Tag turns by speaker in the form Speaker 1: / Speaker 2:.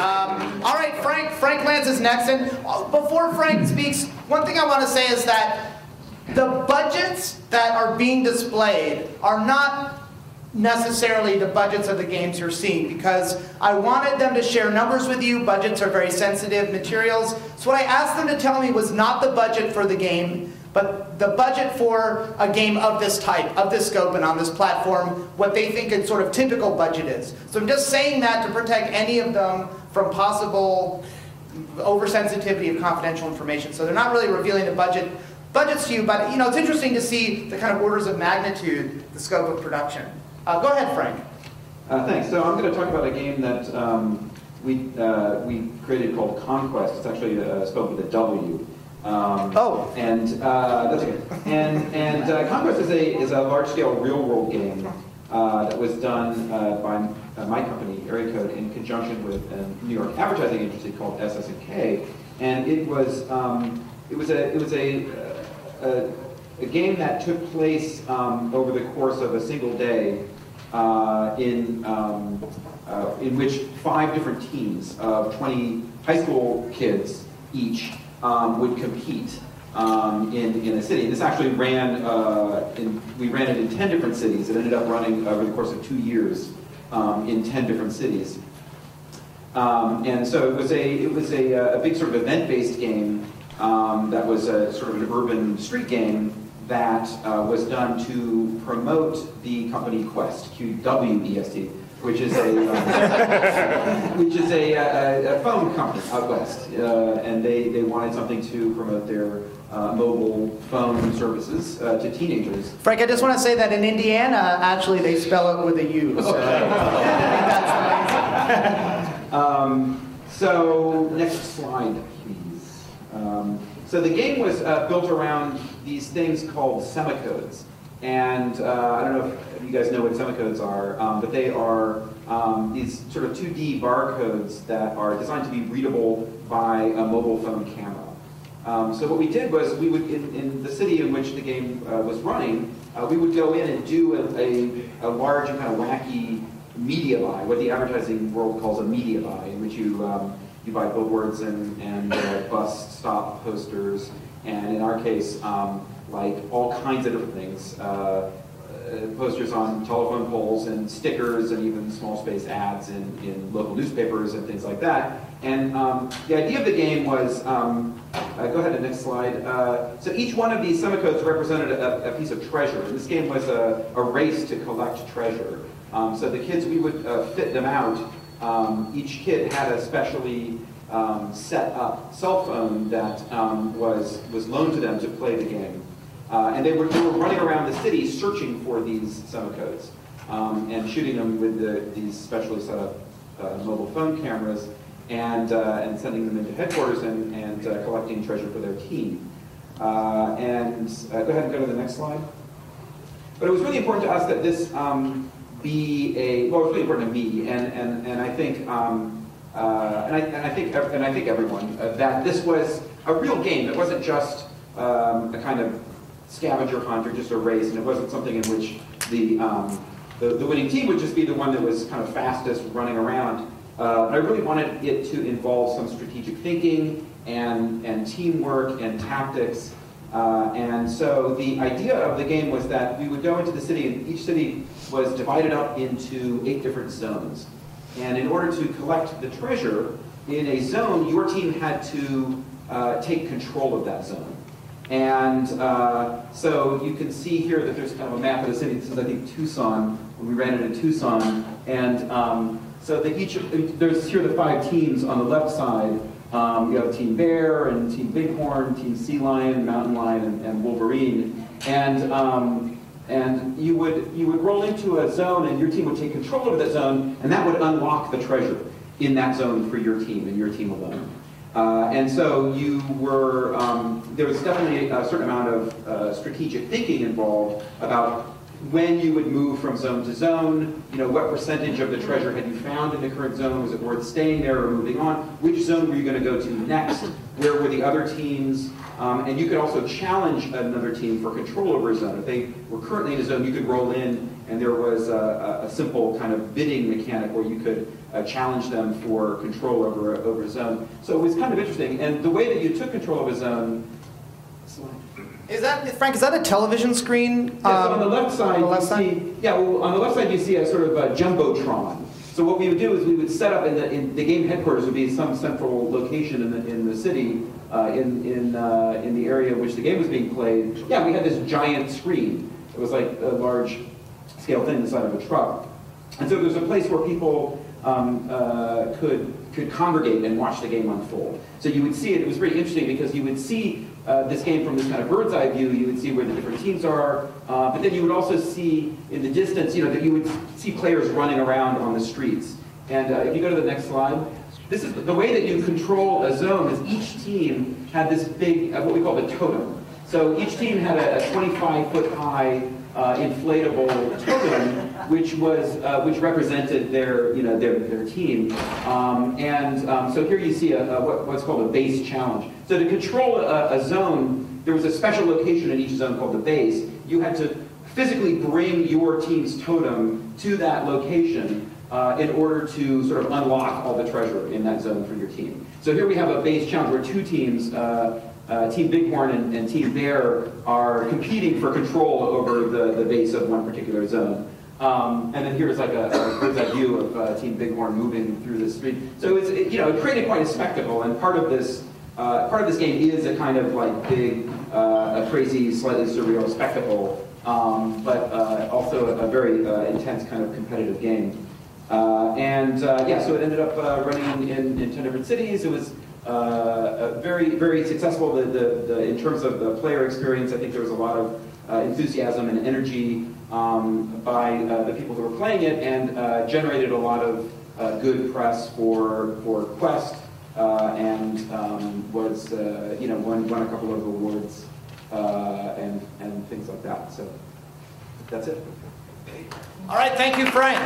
Speaker 1: All right, Frank Lantz is next. And before Frank speaks, one thing I want to say is that the budgets that are being displayed are not necessarily the budgets of the games you're seeing, because I wanted them to share numbers with you. Budgets are very sensitive materials. So what I asked them to tell me was not the budget for the game, but the budget for a game of this type, of this scope, and on this platform, what they think a sort of typical budget is. So I'm just saying that to protect any of them from possible oversensitivity of confidential information. So they're not really revealing the budgets to you, but it's interesting to see the kind of orders of magnitude, the scope of production. Go ahead, Frank.
Speaker 2: Thanks. So I'm going to talk about a game that we created called Conquest. It's actually spelled with a W. And that's okay. And Conquest is a large-scale real-world game that was done by my company, Area Code, in conjunction with a New York advertising agency called SS&K. And it was a game that took place over the course of a single day, in which 5 different teams of 20 high school kids each would compete in a city. And this actually ran, we ran it in 10 different cities. It ended up running over the course of 2 years in 10 different cities. And so it was a big sort of event-based game that was a sort of an urban street game that was done to promote the company Quest, QWEST, which is a phone company out west, and they wanted something to promote their mobile phone services to teenagers.
Speaker 1: Frank, I just want to say that in Indiana, actually, they spell it with a U. So,
Speaker 2: so next slide, please. So the game was built around these things called semicodes. And I don't know if you guys know what semicodes are, but they are these sort of 2D barcodes that are designed to be readable by a mobile phone camera. So what we did was we would, in the city in which the game was running, we would go in and do a large and kind of wacky media buy, what the advertising world calls a media buy, in which you buy billboards and bus stop posters, and in our case, like all kinds of different things. Posters on telephone poles and stickers and even small space ads in local newspapers and things like that. And the idea of the game was, go ahead to the next slide. So each one of these semicodes represented a piece of treasure. And this game was a race to collect treasure. So the kids, we would fit them out. Each kid had a specially set up cell phone that was loaned to them to play the game. And they were running around the city searching for these semicodes and shooting them with these specially set up mobile phone cameras and sending them into headquarters and collecting treasure for their team. Go ahead and go to the next slide. But it was really important to us that this be it was really important to me, and I think I think everyone that this was a real game. It wasn't just a kind of scavenger hunt or just a race, and it wasn't something in which the winning team would just be the one that was kind of fastest running around. I really wanted it to involve some strategic thinking and teamwork and tactics. And so the idea of the game was that we would go into the city, and each city was divided up into 8 different zones. And in order to collect the treasure in a zone, your team had to take control of that zone. And so you can see here that there's kind of a map of the city. This is, I think, Tucson, when we ran it in Tucson. And so there's here the 5 teams on the left side. You have Team Bear, and Team Bighorn, Team Sea Lion, Mountain Lion, and Wolverine. And you would roll into a zone, and your team would take control of that zone, and that would unlock the treasure in that zone for your team and your team alone. And so you were, there was definitely a certain amount of strategic thinking involved about when you would move from zone to zone, what percentage of the treasure had you found in the current zone, was it worth staying there or moving on, which zone were you going to go to next, where were the other teams, and you could also challenge another team for control over a zone. If they were currently in a zone, you could roll in, and there was a simple kind of bidding mechanic where you could challenge them for control over a zone. So it was kind of interesting. And the way that you took control of a zone.
Speaker 1: Is that, Frank, is that a television screen?
Speaker 2: Yeah, so on the left side,
Speaker 1: on
Speaker 2: the left side you see a sort of a jumbotron. So what we would do is we would set up in the game headquarters would be some central location in the city, in the area in which the game was being played. Yeah, we had this giant screen. It was like a large scale thing inside of a truck. And so there was a place where people could congregate and watch the game unfold. So you would see it. It was really interesting because you would see this game from this kind of bird's eye view. You would see where the different teams are, but then you would also see in the distance, that you would see players running around on the streets. And if you go to the next slide, this is the way that you control a zone. Is each team had this big, what we call the totem. So each team had a 25-foot high inflatable totem, which represented their team. So here you see what's called a base challenge. So to control a zone, there was a special location in each zone called the base. You had to physically bring your team's totem to that location in order to sort of unlock all the treasure in that zone for your team. So here we have a base challenge where two teams, Team Bighorn and Team Bear, are competing for control over the base of one particular zone. And then here's like a bird's eye view of Team Bighorn moving through the street. So it created quite a spectacle, and part of this game is a kind of like big, a crazy, slightly surreal spectacle, but also a very intense kind of competitive game. So it ended up running in 10 different cities. It was very, very successful. In terms of the player experience, I think there was a lot of enthusiasm and energy by the people who were playing it, and generated a lot of good press for Quest, and was won a couple of awards and things like that. So that's it.
Speaker 1: All right, thank you, Frank.